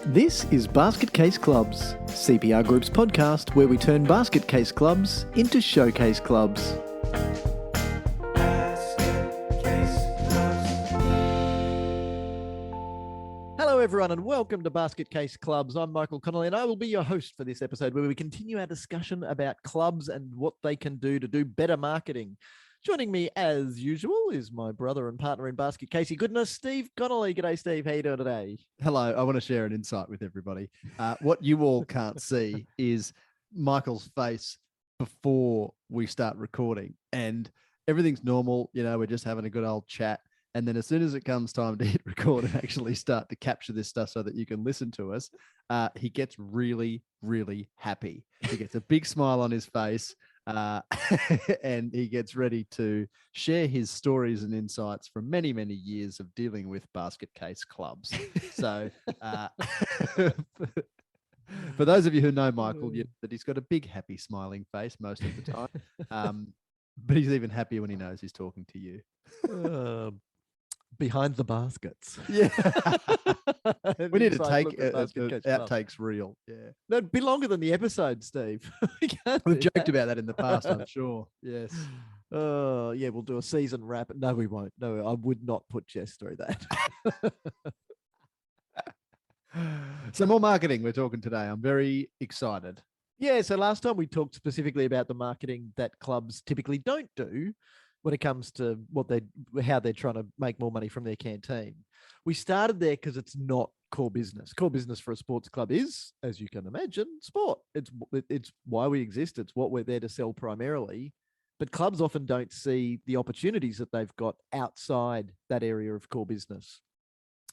This is Basket Case Clubs, CPR Group's podcast where we turn basket case clubs into showcase clubs. Hello everyone and welcome to Basket Case Clubs. I'm Michael Connolly and I will be your host for this episode where we continue our discussion about clubs and what they can do to do better marketing. Joining me as usual is my brother and partner in Basket Casey Goodness, Steve Connolly. G'day, Steve. How you doing today? Hello. I want to share an insight with everybody. What you all can't see is Michael's face before we start recording, and everything's normal. You know, we're just having a good old chat. And then as soon as it comes time to hit record and actually start to capture this stuff so that you can listen to us, he gets really, really happy. He gets a big smile on his face. And he gets ready to share his stories and insights from many, many years of dealing with basket case clubs. So for those of you who know Michael, that he's got a big, happy, smiling face most of the time. But he's even happier when he knows he's talking to you. Behind the baskets. Yeah. We need to take outtakes real. Yeah. That'd be longer than the episode, Steve. We've joked about that in the past, I'm sure. Yes. Yeah, we'll do a season wrap. No, we won't. No, I would not put Jess through that. So more marketing we're talking today. I'm very excited. Yeah, so last time we talked specifically about the marketing that clubs typically don't do when it comes to how they're trying to make more money from their canteen. We started there because it's not core business. Core business for a sports club is, as you can imagine, sport. It's why we exist. It's what we're there to sell primarily. But clubs often don't see the opportunities that they've got outside that area of core business.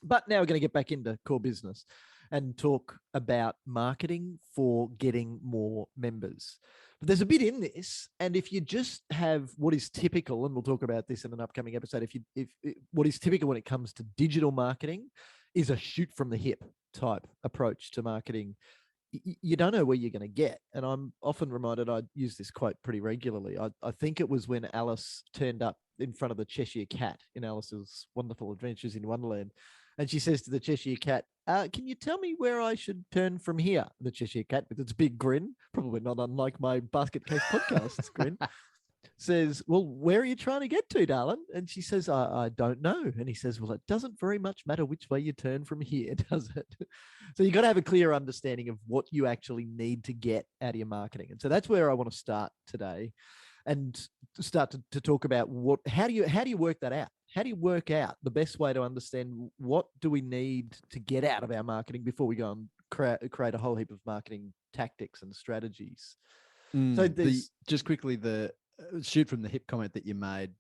But now we're going to get back into core business and talk about marketing for getting more members. But there's a bit in this, and if you just have what is typical, and we'll talk about this in an upcoming episode, if what is typical when it comes to digital marketing is a shoot from the hip type approach to marketing, you don't know where you're going to get. And I'm often reminded, I use this quote pretty regularly. I think it was when Alice turned up in front of the Cheshire Cat in Alice's Wonderful Adventures in Wonderland. And she says to the Cheshire Cat, can you tell me where I should turn from here? The Cheshire Cat, with its big grin, probably not unlike my Basket Case podcast's grin, says, well, where are you trying to get to, darling? And she says, I don't know. And he says, well, it doesn't very much matter which way you turn from here, does it? So you've got to have a clear understanding of what you actually need to get out of your marketing. And so that's where I want to start today and start to talk about how do you work that out? How do you work out the best way to understand what do we need to get out of our marketing before we go and create a whole heap of marketing tactics and strategies? So just quickly, the shoot from the hip comment that you made,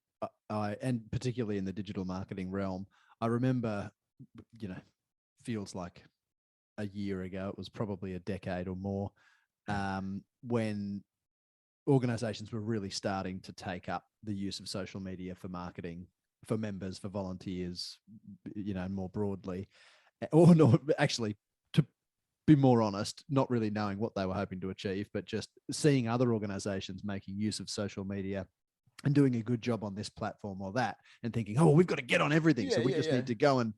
and particularly in the digital marketing realm, I remember, feels like a year ago, it was probably a decade or more, when organizations were really starting to take up the use of social media for marketing, for members, for volunteers, more broadly, or no, actually, to be more honest, not really knowing what they were hoping to achieve, but just seeing other organizations making use of social media and doing a good job on this platform or that, and thinking, oh, well, we've got to get on everything. So we just need to go and,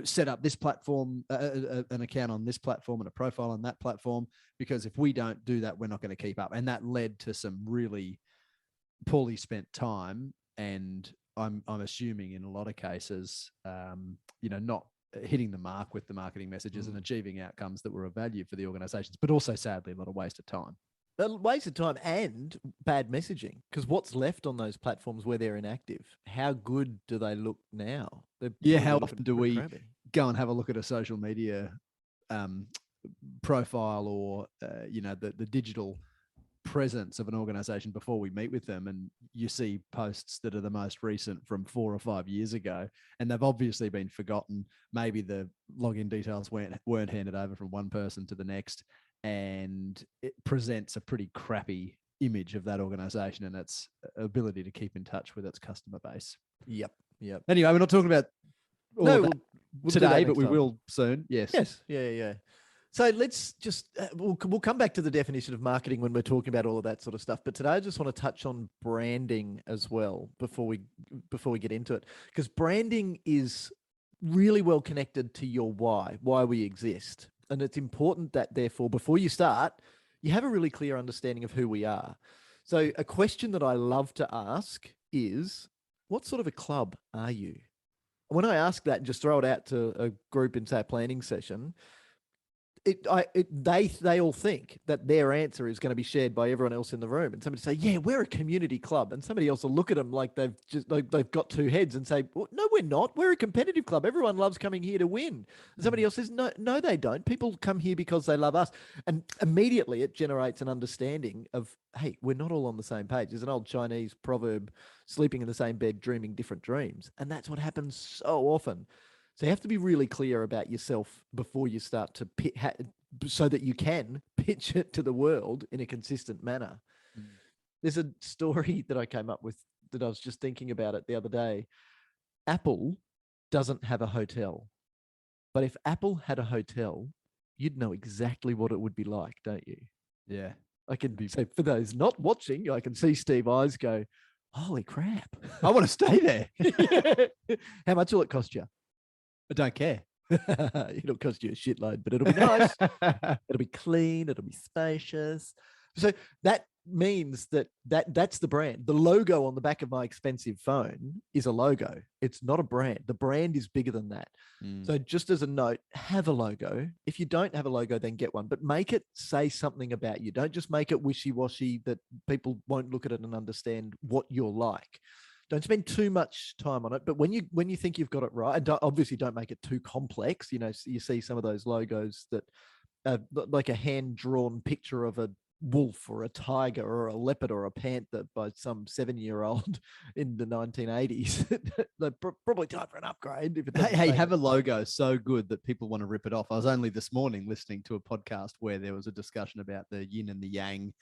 set up this platform, an account on this platform and a profile on that platform, because if we don't do that, we're not going to keep up. And that led to some really poorly spent time, and I'm assuming in a lot of cases, not hitting the mark with the marketing messages and achieving outcomes that were of value for the organizations, but also sadly a lot of waste of time. A waste of time and bad messaging, because what's left on those platforms where they're inactive? How good do they look now? How often do we go and have a look at a social media profile or the digital presence of an organization before we meet with them, and you see posts that are the most recent from 4 or 5 years ago, and they've obviously been forgotten. Maybe the login details weren't handed over from one person to the next, and it presents a pretty crappy image of that organization and its ability to keep in touch with its customer base. Yep. Anyway, we're not talking about all of that we'll today, but we will soon. Yes. Yeah. So let's just, we'll come back to the definition of marketing when we're talking about all of that sort of stuff. But today I just want to touch on branding as well before we get into it, because branding is really well connected to your why we exist. And it's important that, therefore, before you start, you have a really clear understanding of who we are. So a question that I love to ask is, what sort of a club are you? When I ask that, just throw it out to a group in, say, a planning session, they all think that their answer is going to be shared by everyone else in the room, and somebody say, "Yeah, we're a community club," and somebody else will look at them like they've got two heads and say, well, "No, we're not. We're a competitive club. Everyone loves coming here to win." And somebody else says, "No, they don't. People come here because they love us," and immediately it generates an understanding of, hey, we're not all on the same page. There's an old Chinese proverb: "Sleeping in the same bed, dreaming different dreams," and that's what happens so often. So you have to be really clear about yourself before you start to so that you can pitch it to the world in a consistent manner. There's a story that I came up with that I was just thinking about it the other day. Apple doesn't have a hotel, but if Apple had a hotel, you'd know exactly what it would be like, don't you? Yeah. I can be, so for those not watching, I can see Steve's eyes go, holy crap. I want to stay there. How much will it cost you? I don't care. It'll cost you a shitload, but it'll be nice. It'll be clean. It'll be spacious. So that means that's the brand. The logo on the back of my expensive phone is a logo. It's not a brand. The brand is bigger than that. So just as a note, have a logo. If you don't have a logo, then get one, but make it say something about you. Don't just make it wishy-washy that people won't look at it and understand what you're like. Don't spend too much time on it, but when you think you've got it right, and obviously don't make it too complex. You know, you see some of those logos that like a hand-drawn picture of a wolf or a tiger or a leopard or a panther by some 7-year-old in the 1980s. They're probably time for an upgrade. If it Hey, have a logo so good that people want to rip it off. I was only this morning listening to a podcast where there was a discussion about the yin and the yang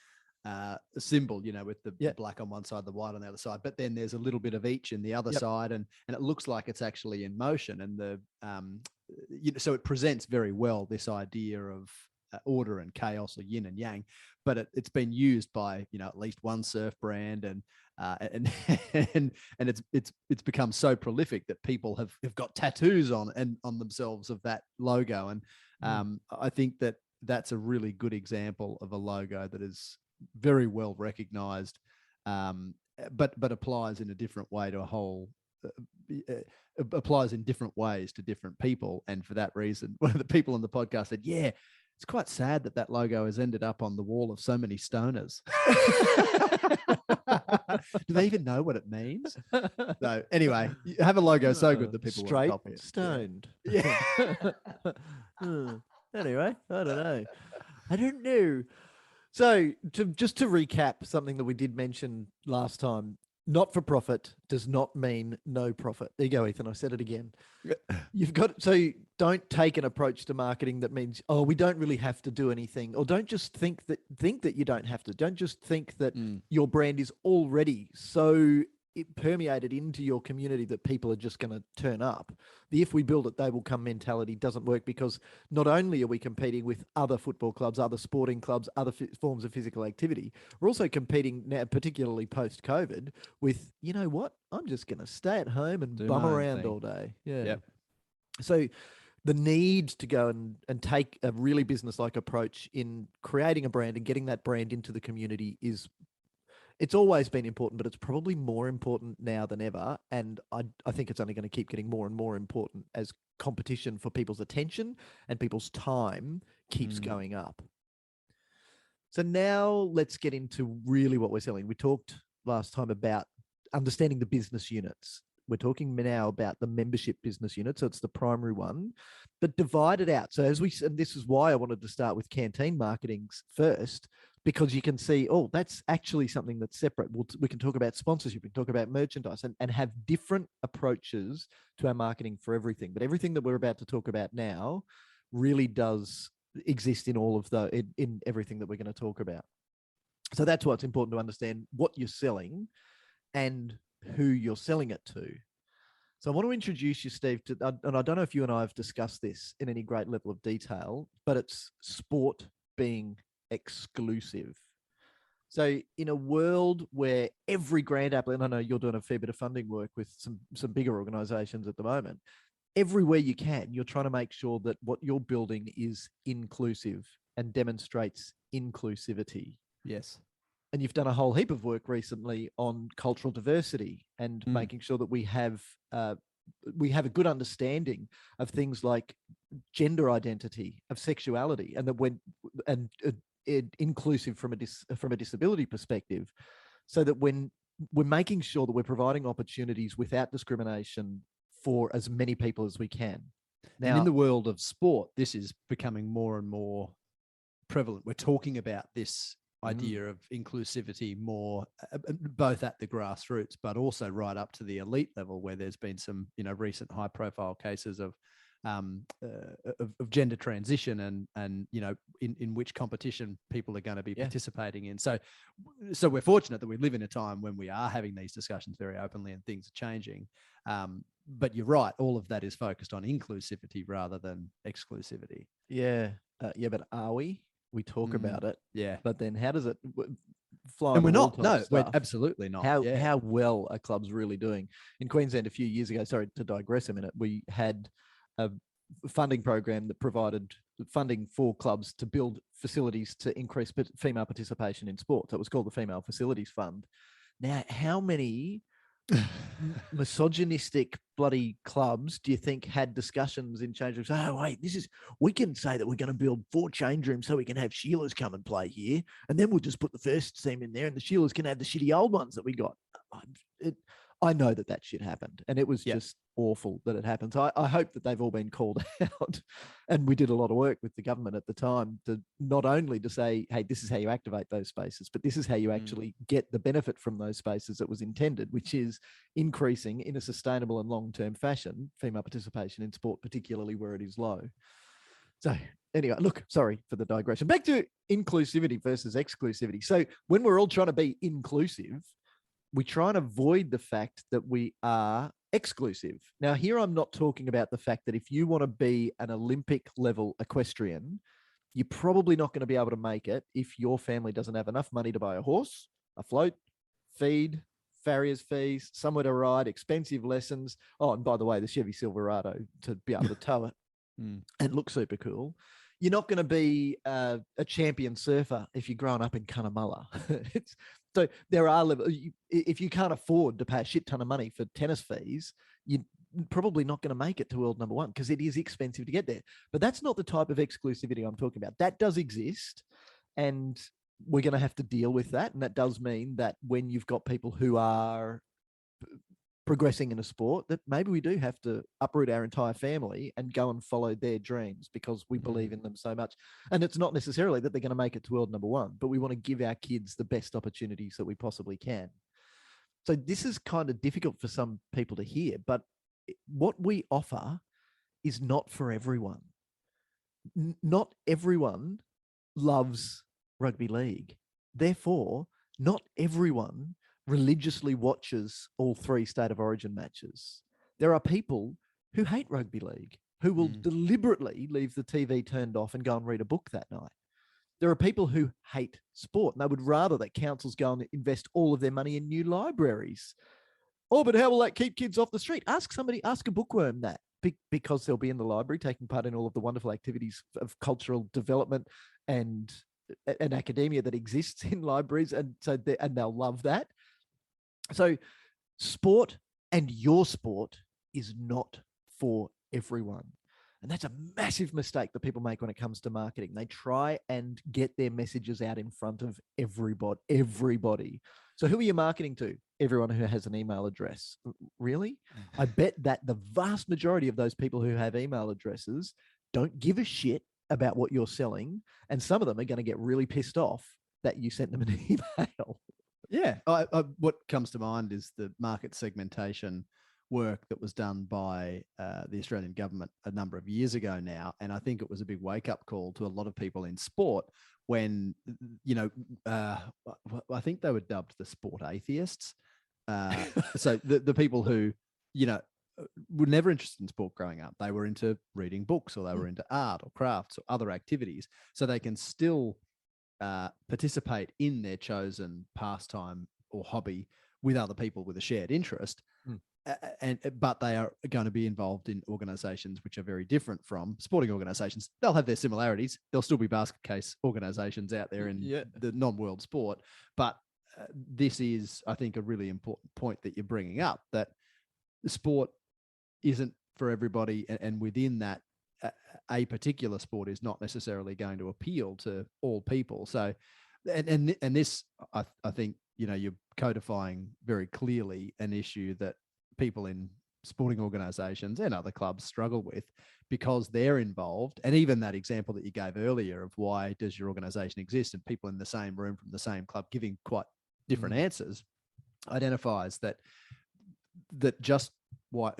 symbol, you know, with the black on one side, the white on the other side, but then there's a little bit of each in the other side, and it looks like it's actually in motion, and the so it presents very well this idea of order and chaos, or yin and yang, but it's been used by, you know, at least one surf brand, and it's become so prolific that people have got tattoos on themselves of that logo, and I think that's a really good example of a logo that is very well recognized, but applies in a different way to a whole, applies in different ways to different people. And for that reason, one of the people on the podcast said, yeah, it's quite sad that logo has ended up on the wall of so many stoners. Do they even know what it means? So anyway, you have a logo so good that people straight want to copy it. Stoned. Yeah. Anyway, I don't know. So just to recap something that we did mention last time, not-for-profit does not mean no profit. There you go, Ethan. I said it again. So don't take an approach to marketing that means, oh, we don't really have to do anything, or don't just think that you don't have to. Don't just think that your brand is already so permeated into your community that people are just going to turn up. The "if we build it, they will come" mentality doesn't work, because not only are we competing with other football clubs, other sporting clubs, other forms of physical activity, we're also competing now, particularly post-COVID, with, you know what, I'm just going to stay at home and bum around all day. Yeah. Yep. So the need to go and take a really business-like approach in creating a brand and getting that brand into the community it's always been important, but it's probably more important now than ever. And I think it's only going to keep getting more and more important as competition for people's attention and people's time keeps going up. So now let's get into really what we're selling. We talked last time about understanding the business units. We're talking now about the membership business unit. So it's the primary one, but divide it out. So and this is why I wanted to start with canteen marketing first, because you can see, oh, that's actually something that's separate. We can talk about sponsorship, we can talk about merchandise, and have different approaches to our marketing for everything. But everything that we're about to talk about now really does exist in all of in everything that we're going to talk about. So that's why it's important to understand what you're selling and who you're selling it to. So I want to introduce you, Steve, and I don't know if you and I have discussed this in any great level of detail, but it's sport being exclusive. So in a world where every grant applicant, and I know you're doing a fair bit of funding work with some bigger organizations at the moment, everywhere you can, you're trying to make sure that what you're building is inclusive and demonstrates inclusivity. Yes. And you've done a whole heap of work recently on cultural diversity and making sure that we have a good understanding of things like gender identity, of sexuality, and that inclusive from a disability perspective, so that when we're making sure that we're providing opportunities without discrimination for as many people as we can. Now, and in the world of sport, this is becoming more and more prevalent. We're talking about this idea of inclusivity more, both at the grassroots, but also right up to the elite level, where there's been some, recent high-profile cases of gender transition and in which competition people are going to be participating in. So we're fortunate that we live in a time when we are having these discussions very openly and things are changing. But you're right, all of that is focused on inclusivity rather than exclusivity. Yeah. But are we? We talk about it. Yeah. But then how does it fly? And we're not. No, we're absolutely not. How well are clubs really doing? In Queensland a few years ago, sorry to digress a minute, we had a funding program that provided funding for clubs to build facilities to increase female participation in sport. So it was called the Female Facilities Fund. Now, how many misogynistic bloody clubs do you think had discussions in change rooms? Oh, wait, we can say that we're going to build 4 change rooms so we can have Sheilas come and play here. And then we'll just put the first team in there and the Sheilas can have the shitty old ones that we got. I know that shit happened, and it was just awful that it happened. So I hope that they've all been called out. And we did a lot of work with the government at the time to not only to say, hey, this is how you activate those spaces, but this is how you actually get the benefit from those spaces that was intended, which is increasing in a sustainable and long-term fashion female participation in sport, particularly where it is low. So anyway, look, sorry for the digression. Back to inclusivity versus exclusivity. So when we're all trying to be inclusive, we try and avoid the fact that we are exclusive. Now, here I'm not talking about the fact that if you want to be an Olympic level equestrian, you're probably not going to be able to make it if your family doesn't have enough money to buy a horse, a float, feed, farrier's fees, somewhere to ride, expensive lessons. Oh, and by the way, the Chevy Silverado to be able to tow it and look super cool. You're not going to be a champion surfer if you're growing up in Cunnamulla. So there are levels. If you can't afford to pay a shit ton of money for tennis fees, you're probably not going to make it to world number 1 because it is expensive to get there. But that's not the type of exclusivity I'm talking about. That does exist, and we're going to have to deal with that. And that does mean that when you've got people who are progressing in a sport, that maybe we do have to uproot our entire family and go and follow their dreams because we believe in them so much. And it's not necessarily that they're going to make it to world number 1, but we want to give our kids the best opportunities that we possibly can. So this is kind of difficult for some people to hear, but what we offer is not for everyone. Not everyone loves rugby league. Therefore, not everyone religiously watches all 3 State of Origin matches. There are people who hate rugby league, who will deliberately leave the TV turned off and go and read a book that night. There are people who hate sport and they would rather that councils go and invest all of their money in new libraries. Oh, but how will that keep kids off the street? Ask a bookworm that, because they'll be in the library taking part in all of the wonderful activities of cultural development and academia that exists in libraries. And so they'll love that. So sport and your sport is not for everyone. And that's a massive mistake that people make when it comes to marketing. They try and get their messages out in front of everybody. So who are you marketing to? Everyone who has an email address. Really? I bet that the vast majority of those people who have email addresses don't give a shit about what you're selling. And some of them are going to get really pissed off that you sent them an email. Yeah. What comes to mind is the market segmentation work that was done by the Australian government a number of years ago now. And I think it was a big wake-up call to a lot of people in sport when, I think they were dubbed the sport atheists. So the people who, were never interested in sport growing up. They were into reading books, or they were into art or crafts or other activities. So they can still participate in their chosen pastime or hobby with other people with a shared interest, but they are going to be involved in organisations which are very different from sporting organisations. They'll have their similarities. There'll still be basket case organisations out there in the non-world sport, but this is, I think, a really important point that you're bringing up, that the sport isn't for everybody, and within that, a particular sport is not necessarily going to appeal to all people. So, and this, I think, you're codifying very clearly an issue that people in sporting organizations and other clubs struggle with, because they're involved. And even that example that you gave earlier of why does your organization exist, and people in the same room from the same club giving quite different answers, identifies that just why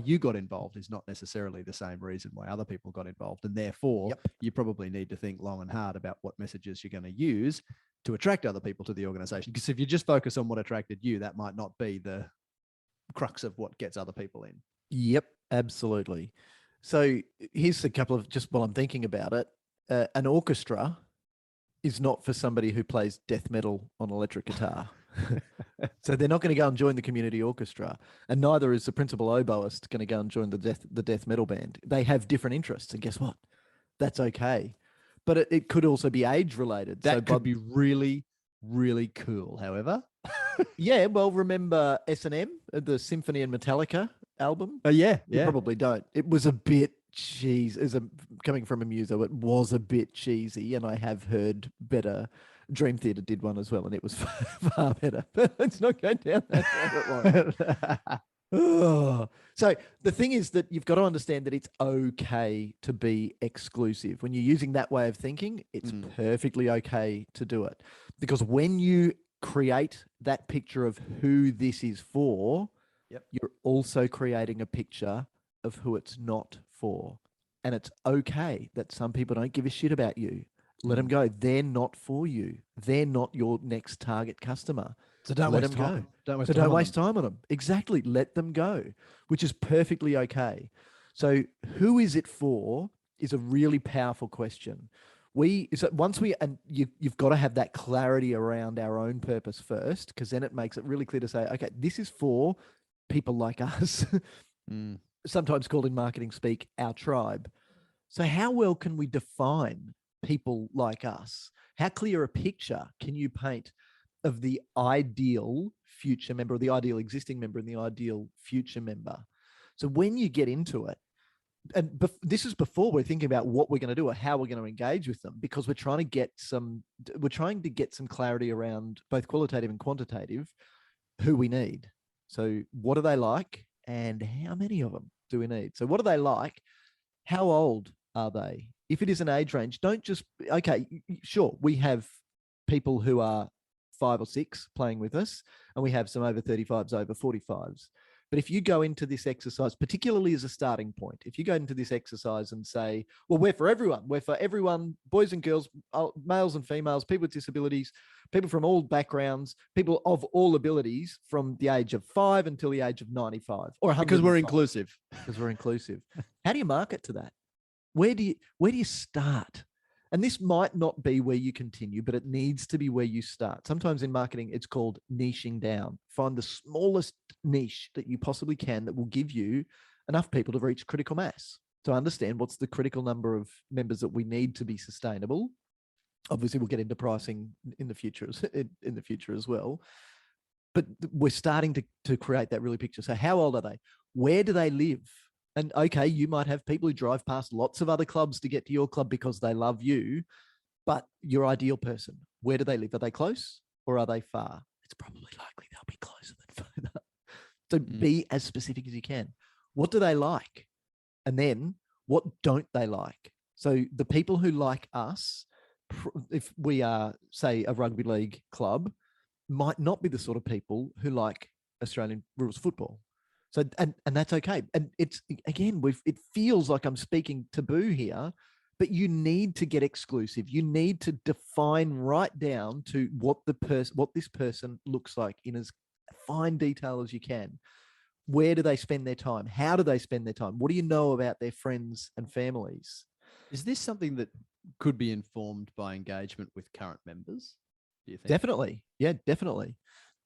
you got involved is not necessarily the same reason why other people got involved. And therefore, you probably need to think long and hard about what messages you're going to use to attract other people to the organization. Because if you just focus on what attracted you, that might not be the crux of what gets other people in. Yep, absolutely. So here's a couple of, just while I'm thinking about it, an orchestra is not for somebody who plays death metal on electric guitar. So they're not going to go and join the community orchestra, and neither is the principal oboist going to go and join the death metal band. They have different interests, and guess what? That's okay. But it could also be age related. That could be really, really cool. However, yeah, well, remember S&M, the Symphony and Metallica album? You probably don't. It was a bit cheesy. Coming from a muso, it was a bit cheesy, and I have heard better. Dream Theater did one as well, and it was far better. But let's not go down that rabbit hole. So the thing is that you've got to understand that it's okay to be exclusive. When you're using that way of thinking, it's perfectly okay to do it. Because when you create that picture of who this is for, you're also creating a picture of who it's not for. And it's okay that some people don't give a shit about you. Let them go. They're not for you. They're not your next target customer. So don't let waste them time. Go. Don't waste time on them. Exactly. Let them go, which is perfectly okay. So who is it for is a really powerful question. You've got to have that clarity around our own purpose first, because then it makes it really clear to say, okay, this is for people like us, sometimes called in marketing speak, our tribe. So how well can we define people like us? How clear a picture can you paint of the ideal future member, or the ideal existing member, and the ideal future member? So when you get into it, and this is before we're thinking about what we're going to do or how we're going to engage with them, because we're trying to get some clarity around both qualitative and quantitative, who we need. So what do they like, and how many of them do we need? So what do they like? How old are they? If it is an age range, don't just, okay, sure, we have people who are 5 or 6 playing with us, and we have some over 35s, over 45s. But if you go into this exercise, particularly as a starting point, if you go into this exercise and say, well, we're for everyone, boys and girls, males and females, people with disabilities, people from all backgrounds, people of all abilities, from the age of 5 until the age of 95, or because we're inclusive. Because we're inclusive. How do you market to that? Where do you start? And this might not be where you continue, but it needs to be where you start. Sometimes in marketing, it's called niching down. Find the smallest niche that you possibly can that will give you enough people to reach critical mass, to understand what's the critical number of members that we need to be sustainable. Obviously, we'll get into pricing in the future as well. But we're starting to create that really picture. So how old are they? Where do they live? And okay, you might have people who drive past lots of other clubs to get to your club because they love you, but your ideal person, where do they live? Are they close or are they far? It's probably likely they'll be closer than further. So be as specific as you can. What do they like? And then what don't they like? So the people who like us, if we are, say, a rugby league club, might not be the sort of people who like Australian rules football. So, and that's okay. And it's, again, it feels like I'm speaking taboo here, but you need to get exclusive. You need to define right down to what this person looks like in as fine detail as you can. Where do they spend their time? How do they spend their time? What do you know about their friends and families? Is this something that could be informed by engagement with current members, do you think? Definitely. Yeah, definitely.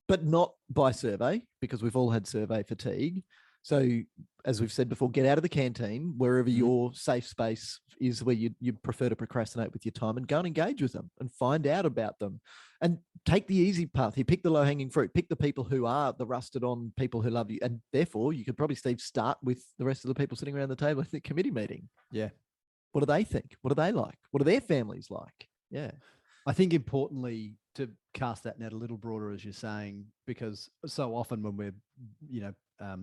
but not by survey, because we've all had survey fatigue. So, as we've said before, get out of the canteen, wherever your safe space is, where you prefer to procrastinate with your time, and go and engage with them and find out about them. And take the easy path. You pick the low-hanging fruit. Pick the people who are the rusted-on people who love you. And therefore, you could probably, Steve, start with the rest of the people sitting around the table at the committee meeting. Yeah. What do they think? What do they like? What are their families like? Yeah. I think importantly to cast that net a little broader, as you're saying, because so often when we're,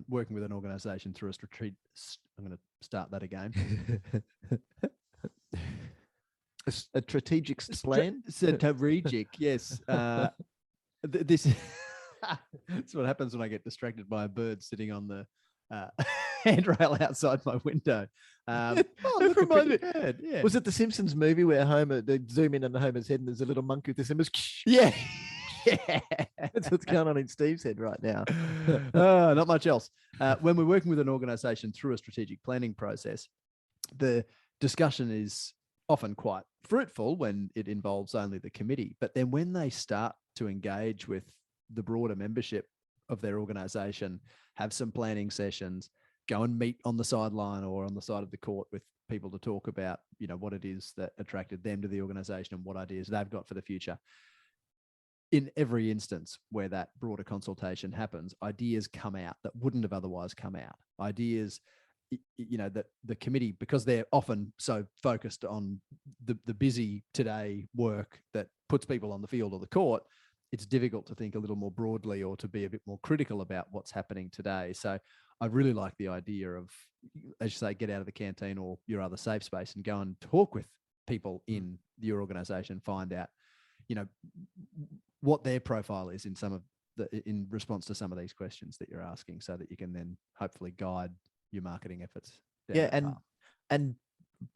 working with an organisation through a strategic, I'm going to start that again. A strategic plan? Strategic, yes. This that's what happens when I get distracted by a bird sitting on the handrail outside my window. Look, a pretty bird. Yeah. Was it the Simpsons movie where Homer, they zoom in on Homer's head and there's a little monkey with the cymbals? Yeah. Yeah. That's what's going on in Steve's head right now. Not much else. When we're working with an organization through a strategic planning process, the discussion is often quite fruitful when it involves only the committee. But then when they start to engage with the broader membership of their organization, have some planning sessions, go and meet on the sideline or on the side of the court with people to talk about, what it is that attracted them to the organization and what ideas they've got for the future. In every instance where that broader consultation happens, ideas come out that wouldn't have otherwise come out. Ideas, that the committee, because they're often so focused on the busy today work that puts people on the field or the court, it's difficult to think a little more broadly or to be a bit more critical about what's happening today. So I really like the idea of, as you say, get out of the canteen or your other safe space and go and talk with people in your organization, find out, what their profile is in response to some of these questions that you're asking, so that you can then hopefully guide your marketing efforts. Yeah. And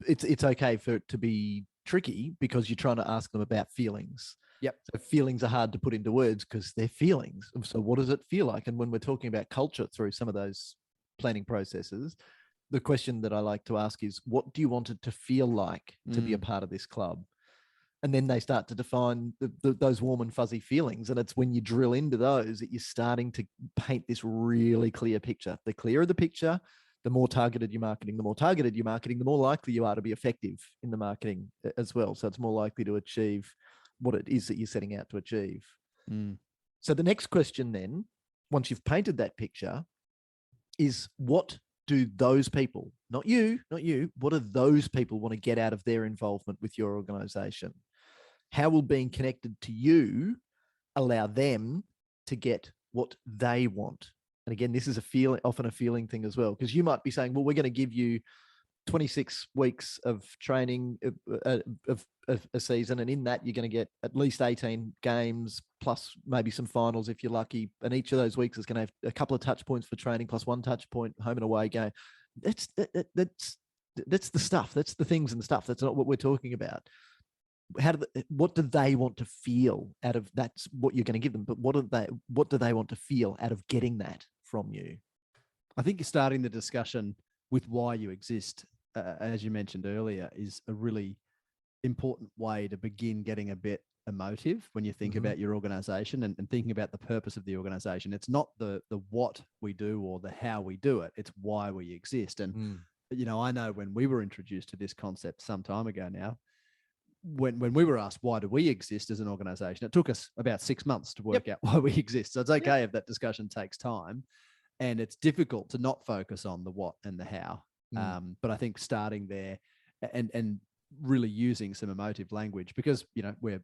it's okay for it to be tricky because you're trying to ask them about feelings. Yep. So feelings are hard to put into words because they're feelings. So what does it feel like? And when we're talking about culture through some of those planning processes, the question that I like to ask is, what do you want it to feel like to be a part of this club? And then they start to define those warm and fuzzy feelings. And it's when you drill into those that you're starting to paint this really clear picture. The clearer the picture, the more targeted your marketing. The more targeted your marketing, the more likely you are to be effective in the marketing as well. So it's more likely to achieve what it is that you're setting out to achieve. So the next question then, once you've painted that picture, is what do those people, not you, what do those people want to get out of their involvement with your organization? How will being connected to you allow them to get what they want? And again, this is often a feeling thing as well, because you might be saying, well, we're going to give you 26 weeks of training of a season. And in that, you're going to get at least 18 games plus maybe some finals if you're lucky. And each of those weeks is going to have a couple of touch points for training plus one touch point, home and away game. That's the stuff. That's the things and stuff. That's not what we're talking about. What do they want to feel out of that's what you're going to give them? But what do they want to feel out of getting that from you? I think starting the discussion with why you exist, as you mentioned earlier, is a really important way to begin getting a bit emotive when you think about your organization and thinking about the purpose of the organization. It's not the what we do or the how we do it. It's why we exist. And, I know when we were introduced to this concept some time ago now, when we were asked, why do we exist as an organization? It took us about 6 months to work out why we exist. So it's okay if that discussion takes time, and it's difficult to not focus on the what and the how. But I think starting there and really using some emotive language, because, we're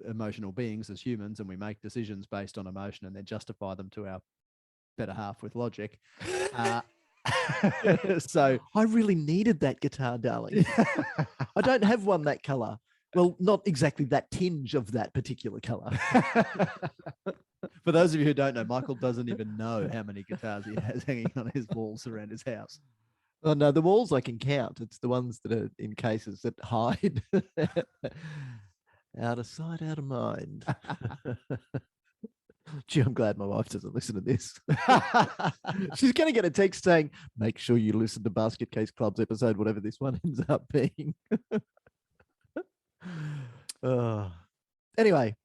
emotional beings as humans and we make decisions based on emotion and then justify them to our better half with logic. So I really needed that guitar, darling. I don't have one that color. Well, not exactly that tinge of that particular color. For those of you who don't know, Michael doesn't even know how many guitars he has hanging on his walls around his house. Oh, no, the walls I can count. It's the ones that are in cases that hide. Out of sight, out of mind. Gee, I'm glad my wife doesn't listen to this. She's going to get a text saying, make sure you listen to Basket Case Club's episode, whatever this one ends up being. Anyway,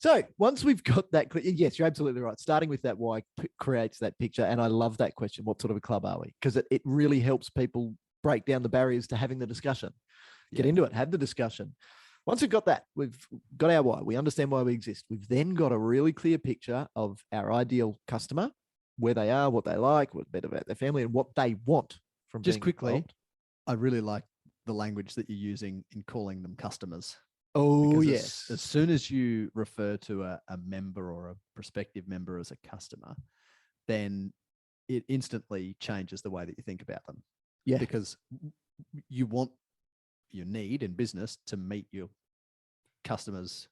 So once we've got that clear, yes, you're absolutely right. Starting with that why creates that picture. And I love that question. What sort of a club are we? Because it really helps people break down the barriers to having the discussion. Get into it, have the discussion. Once we've got that, we've got our why. We understand why we exist. We've then got a really clear picture of our ideal customer, where they are, what they like, what better about their family, and what they want from Just being quickly, involved. I really like the language that you're using in calling them customers. Oh, Because yes. as soon as you refer to a member or a prospective member as a customer, then it instantly changes the way that you think about them. Yeah. Because you need in business to meet your customers'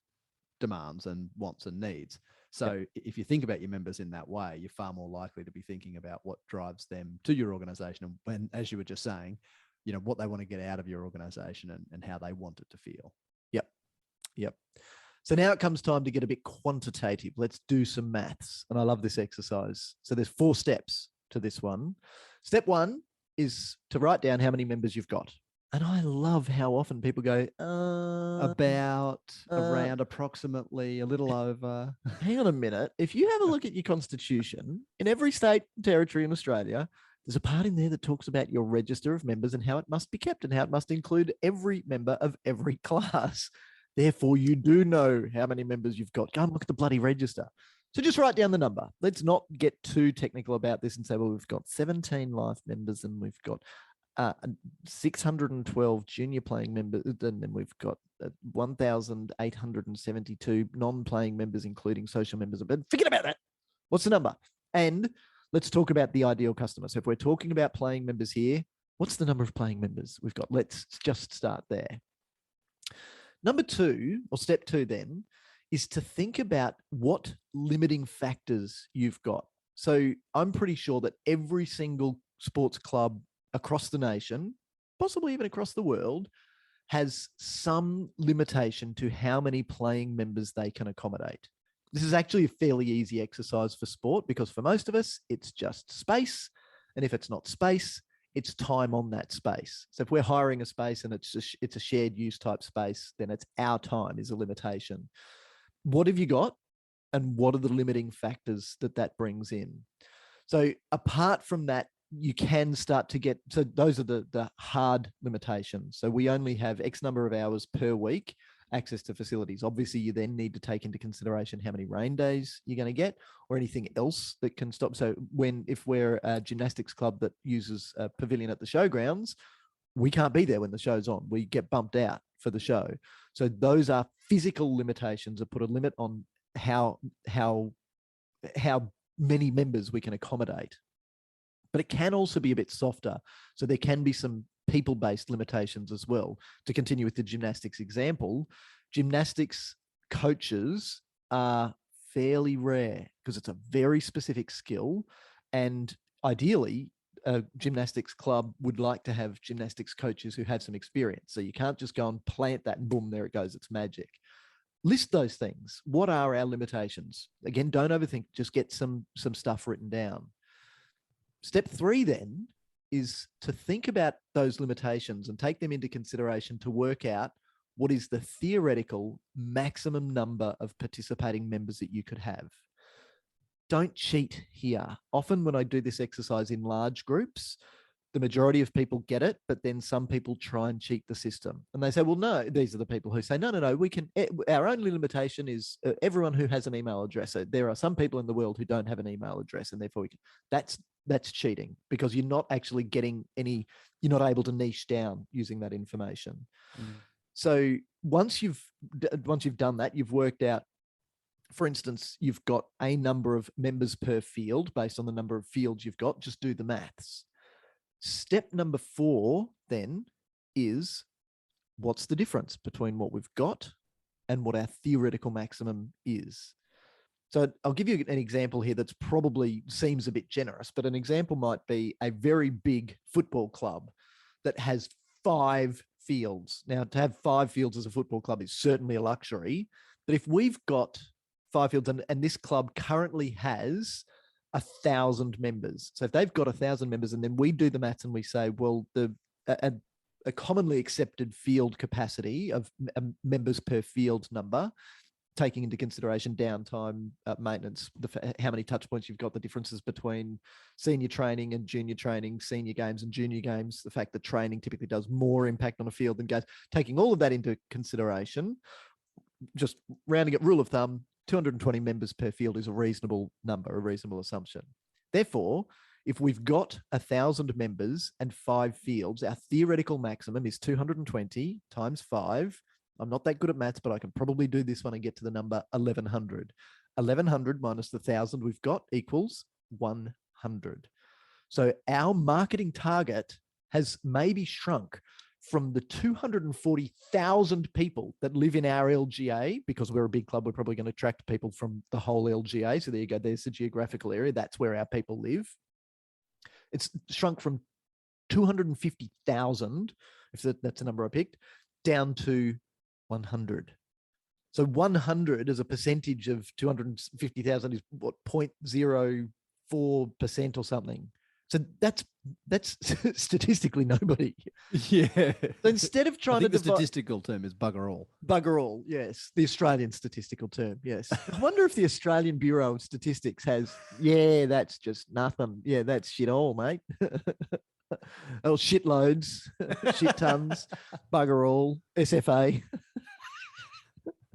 demands and wants and needs. So if you think about your members in that way, you're far more likely to be thinking about what drives them to your organization. And when, as you were just saying, what they want to get out of your organization and how they want it to feel. Yep. So now it comes time to get a bit quantitative. Let's do some maths. And I love this exercise. So there's 4 steps to this one. Step 1 is to write down how many members you've got. And I love how often people go, around, approximately, a little over. Hang on a minute. If you have a look at your constitution, in every state and territory in Australia, there's a part in there that talks about your register of members and how it must be kept and how it must include every member of every class. Therefore, you do know how many members you've got. Go and look at the bloody register. So just write down the number. Let's not get too technical about this and say, well, we've got 17 life members and we've got 612 junior playing members, and then we've got 1,872 non-playing members, including social members. But forget about that. What's the number? And let's talk about the ideal customer. So if we're talking about playing members here, what's the number of playing members we've got? Let's just start there. Number 2, or step 2 then, is to think about what limiting factors you've got. So I'm pretty sure that every single sports club across the nation, possibly even across the world, has some limitation to how many playing members they can accommodate. This is actually a fairly easy exercise for sport because for most of us, it's just space. And if it's not space, it's time on that space. So if we're hiring a space and it's a shared use type space, then it's our time is a limitation. What have you got? And what are the limiting factors that brings in? So apart from that, you can start to get, so those are the hard limitations. So we only have X number of hours per week access to facilities. Obviously, you then need to take into consideration how many rain days you're going to get or anything else that can stop. So if we're a gymnastics club that uses a pavilion at the showgrounds, we can't be there when the show's on. We get bumped out for the show. So those are physical limitations that put a limit on how many members we can accommodate. But it can also be a bit softer. So there can be some people-based limitations as well. To continue with the gymnastics example, gymnastics coaches are fairly rare because it's a very specific skill. And ideally, a gymnastics club would like to have gymnastics coaches who have some experience. So you can't just go and plant that and boom, there it goes. It's magic. List those things. What are our limitations? Again, don't overthink. Just get some stuff written down. Step 3 then is to think about those limitations and take them into consideration to work out what is the theoretical maximum number of participating members that you could have. Don't cheat here. Often when I do this exercise in large groups, the majority of people get it, but then some people try and cheat the system. And they say, well, no, these are the people who say, no, we can, our only limitation is everyone who has an email address. So there are some people in the world who don't have an email address and therefore we can, that's cheating because you're not actually getting you're not able to niche down using that information. So once you've done that, you've worked out, for instance, you've got a number of members per field based on the number of fields you've got, just do the maths. Step number 4 then is what's the difference between what we've got and what our theoretical maximum is. So I'll give you an example here that's probably seems a bit generous, but an example might be a very big football club that has 5 fields. Now, to have 5 fields as a football club is certainly a luxury, but if we've got 5 fields and this club currently has 1,000 members. So if they've got 1,000 members and then we do the maths and we say, well, a commonly accepted field capacity of members per field number taking into consideration downtime, maintenance, how many touch points you've got, the differences between senior training and junior training, senior games and junior games, the fact that training typically does more impact on a field than games, taking all of that into consideration, just rounding it, rule of thumb, 220 members per field is a reasonable number, a reasonable assumption. Therefore, if we've got 1,000 members and 5 fields, our theoretical maximum is 220 times 5. I'm not that good at maths, but I can probably do this one and get to the number 1,100. 1,100 minus the 1,000 we've got equals 100. So our marketing target has maybe shrunk from the 240,000 people that live in our LGA. Because we're a big club, we're probably going to attract people from the whole LGA. So there you go. There's the geographical area. That's where our people live. It's shrunk from 250,000, if that's the number I picked, down to 100. So 100 as a percentage of 250,000 is what, 0.04% or something. So that's statistically nobody. Yeah. So instead of trying to the statistical term is bugger all. Bugger all, yes. The Australian statistical term, yes. I wonder if the Australian Bureau of Statistics has, yeah, that's just nothing. Yeah, that's shit all, mate. Oh, shitloads, shit tons, bugger all, SFA.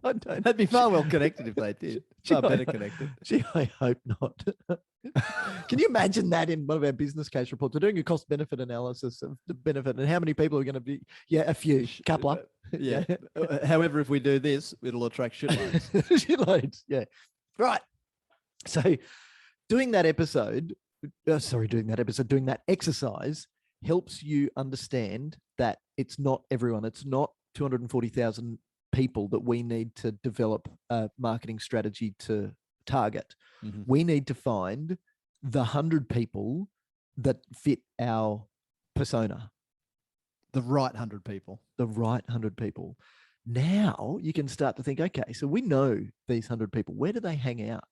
I don't. They'd be far well connected if they did. Far better connected. Gee, I hope not. Can you imagine that in one of our business case reports? We're doing a cost benefit analysis of the benefit and how many people are going to be. Yeah, a few, couple. Yeah. However, if we do this, it'll attract shitloads. Shitloads. Yeah. Right. So doing that exercise helps you understand that it's not everyone. It's not 240,000 people that we need to develop a marketing strategy to target. Mm-hmm. We need to find the 100 people that fit our persona. The right 100 people. The right 100 people. Now you can start to think, okay, so we know these 100 people. Where do they hang out?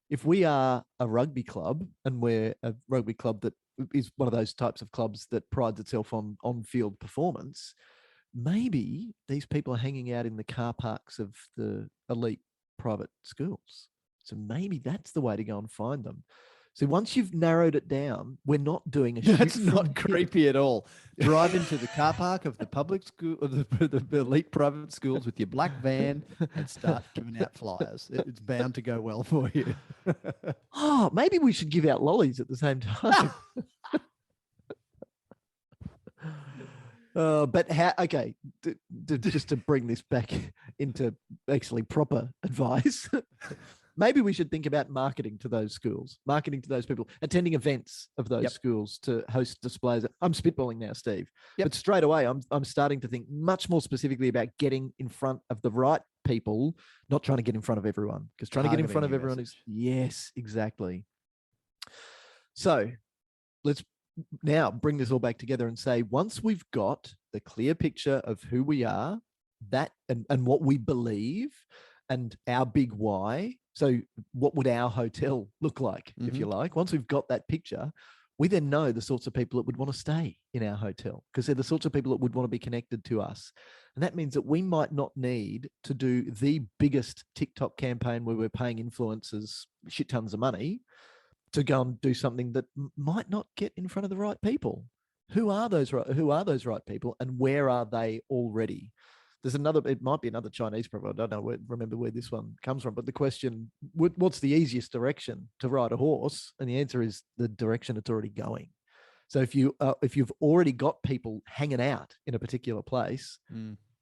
If we are a rugby club and we're a rugby club that is one of those types of clubs that prides itself on on-field performance, maybe these people are hanging out in the car parks of the elite private schools. So maybe that's the way to go and find them. So once you've narrowed it down, we're not doing a shoot. That's not creepy at all. Drive into the car park of the public school, or the elite private schools with your black van and start giving out flyers. It's bound to go well for you. Oh, maybe we should give out lollies at the same time. But how? Okay, just to bring this back into actually proper advice, maybe we should think about marketing to those schools, marketing to those people, attending events of those schools to host displays. I'm spitballing now, Steve. But straight away, I'm starting to think much more specifically about getting in front of the right people, not trying to get in front of everyone, because trying to get in front of everyone is, yes, exactly. So let's now bring this all back together and say, once we've got the clear picture of who we are, that and what we believe and our big why. So what would our hotel look like, if you like? Once we've got that picture, we then know the sorts of people that would want to stay in our hotel, because they're the sorts of people that would want to be connected to us. And that means that we might not need to do the biggest TikTok campaign where we're paying influencers shit tons of money to go and do something that might not get in front of the right people. Who are those right people, and where are they already? It might be another Chinese proverb. I don't remember where this one comes from, but the question, what's the easiest direction to ride a horse? And the answer is the direction it's already going. So if you've already got people hanging out in a particular place,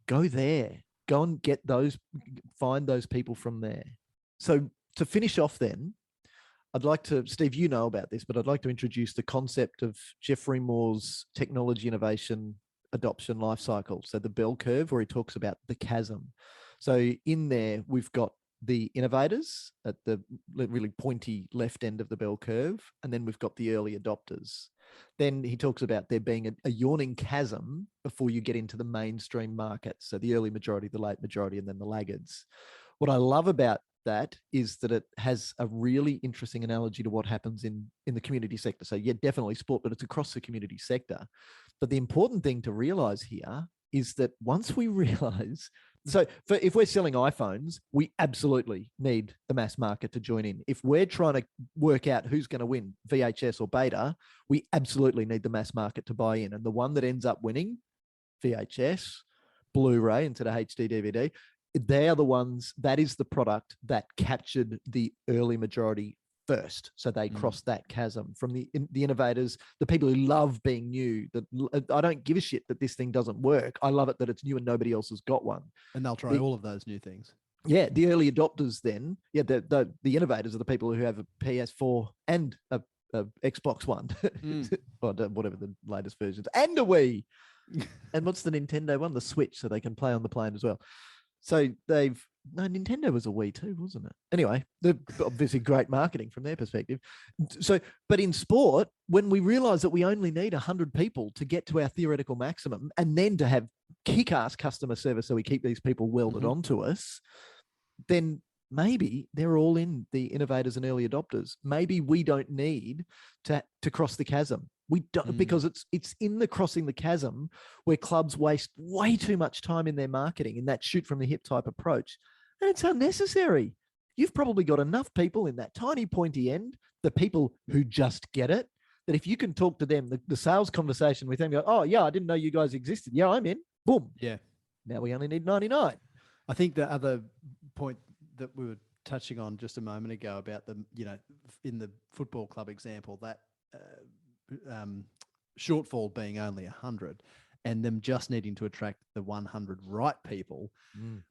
go there, go and find those people from there. So to finish off then, I'd like to, Steve, you know about this, but I'd like to introduce the concept of Jeffrey Moore's technology innovation adoption life cycle. So the bell curve, where he talks about the chasm. So in there, we've got the innovators at the really pointy left end of the bell curve, and then we've got the early adopters. Then he talks about there being a yawning chasm before you get into the mainstream market. So the early majority, the late majority, and then the laggards. What I love about that is that it has a really interesting analogy to what happens in the community sector. So yeah, definitely sport, but it's across the community sector. But the important thing to realize here is that once we realize, if we're selling iPhones, we absolutely need the mass market to join in. If we're trying to work out who's going to win, VHS or beta, we absolutely need the mass market to buy in. And the one that ends up winning, VHS, Blu-ray instead of HD DVD, they are the ones, that is the product that captured the early majority first. So they crossed that chasm from the innovators, the people who love being new, that I don't give a shit that this thing doesn't work. I love it that it's new and nobody else has got one. And they'll try all of those new things. Yeah, the early adopters then, the innovators are the people who have a PS4 and a Xbox One, or whatever the latest versions, and a Wii. And what's the Nintendo one? The Switch, so they can play on the plane as well. So Nintendo was a Wii too, wasn't it? Anyway, they're obviously great marketing from their perspective. So, but in sport, when we realize that we only need 100 people to get to our theoretical maximum, and then to have kick-ass customer service so we keep these people welded onto us, then maybe they're all in, the innovators and early adopters. Maybe we don't need to cross the chasm. We don't, because it's in the crossing the chasm where clubs waste way too much time in their marketing, in that shoot from the hip type approach. And it's unnecessary. You've probably got enough people in that tiny pointy end, the people who just get it, that if you can talk to them, the sales conversation with them, go, oh yeah, I didn't know you guys existed. Yeah, I'm in. Boom. Yeah. Now we only need 99. I think the other point that we were touching on just a moment ago about in the football club example, that shortfall being only 100 and them just needing to attract the 100 right people,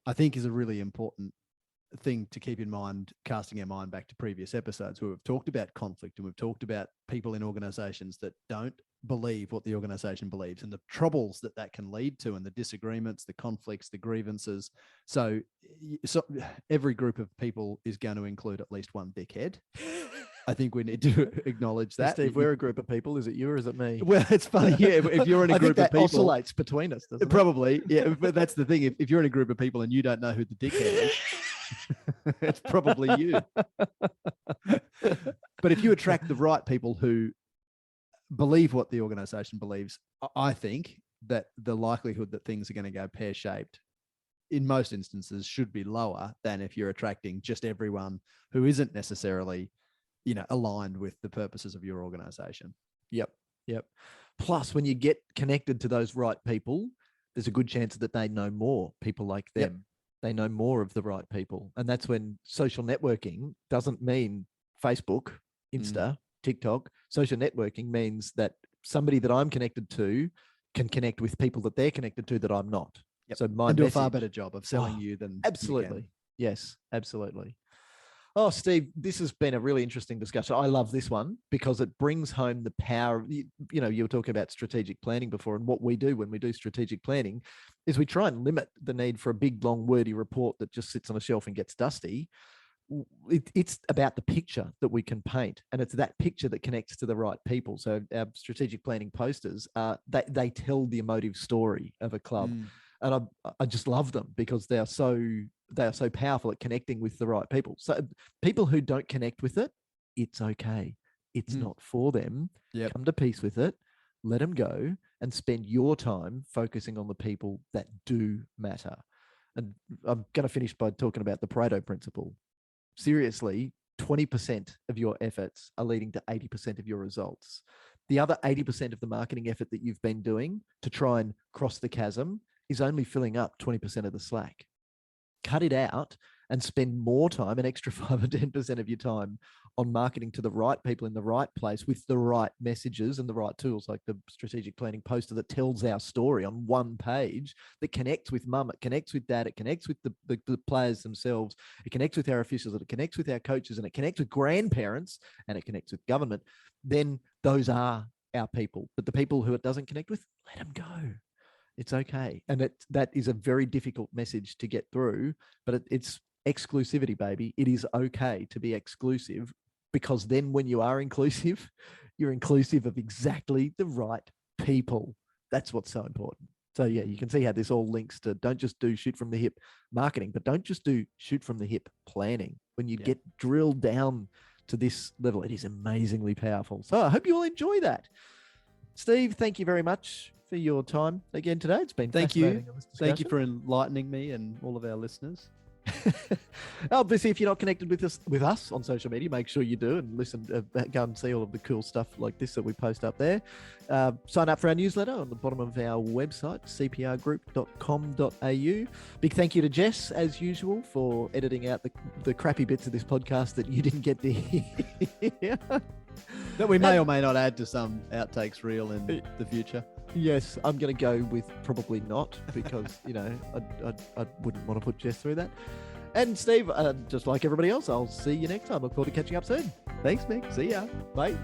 I think is a really important thing to keep in mind, casting our mind back to previous episodes where we've talked about conflict and we've talked about people in organizations that don't believe what the organization believes and the troubles that can lead to, and the disagreements, the conflicts, the grievances. So every group of people is going to include at least one dickhead. I think we need to acknowledge that. Steve, we're a group of people. Is it you or is it me? Well, it's funny. Yeah, if you're in a group of people, oscillates between us, doesn't it? Probably. Yeah, but that's the thing. If you're in a group of people and you don't know who the dickhead is, it's probably you. But if you attract the right people who believe what the organization believes, I think that the likelihood that things are going to go pear-shaped in most instances should be lower than if you're attracting just everyone who isn't necessarily aligned with the purposes of your organization. Yep. Plus, when you get connected to those right people, there's a good chance that they know more people like them. Yep. They know more of the right people. And that's when social networking doesn't mean Facebook, Insta, TikTok. Social networking means that somebody that I'm connected to can connect with people that they're connected to that I'm not. Yep. So and do a far better job of selling you than absolutely. Yes, absolutely. Oh, Steve, this has been a really interesting discussion. I love this one because it brings home the power. You were talking about strategic planning before, and what we do when we do strategic planning is we try and limit the need for a big, long, wordy report that just sits on a shelf and gets dusty. It's about the picture that we can paint, and it's that picture that connects to the right people. So our strategic planning posters, they tell the emotive story of a club. And I just love them because they are so powerful at connecting with the right people. So people who don't connect with it, it's okay. It's not for them. Yep. Come to peace with it. Let them go and spend your time focusing on the people that do matter. And I'm going to finish by talking about the Pareto principle. Seriously, 20% of your efforts are leading to 80% of your results. The other 80% of the marketing effort that you've been doing to try and cross the chasm is only filling up 20% of the slack. Cut it out and spend more time, an extra 5 or 10% of your time, on marketing to the right people in the right place with the right messages and the right tools, like the strategic planning poster that tells our story on one page, that connects with mum, it connects with dad, it connects with the players themselves, it connects with our officials, it connects with our coaches, and it connects with grandparents, and it connects with government. Then those are our people. But the people who it doesn't connect with, let them go. It's okay. And that is a very difficult message to get through, but it's exclusivity, baby. It is okay to be exclusive, because then when you are inclusive, you're inclusive of exactly the right people. That's what's so important. So yeah, you can see how this all links to, don't just do shoot from the hip marketing, but don't just do shoot from the hip planning. When you get drilled down to this level, it is amazingly powerful. So I hope you all enjoy that. Steve, thank you very much for for your time again today. It's been Thank you. fascinating. Thank you for enlightening me and all of our listeners. Obviously, if you're not connected with us on social media, make sure you do and listen. Go and see all of the cool stuff like this that we post up there. Sign up for our newsletter on the bottom of our website, cprgroup.com.au. Big thank you to Jess, as usual, for editing out the crappy bits of this podcast that you didn't get to hear. That we may or may not add to some outtakes reel in the future. Yes, I'm going to go with probably not because, I wouldn't want to put Jess through that. And Steve, just like everybody else, I'll see you next time. Look forward to catching up soon. Thanks, Mick. See ya. Bye.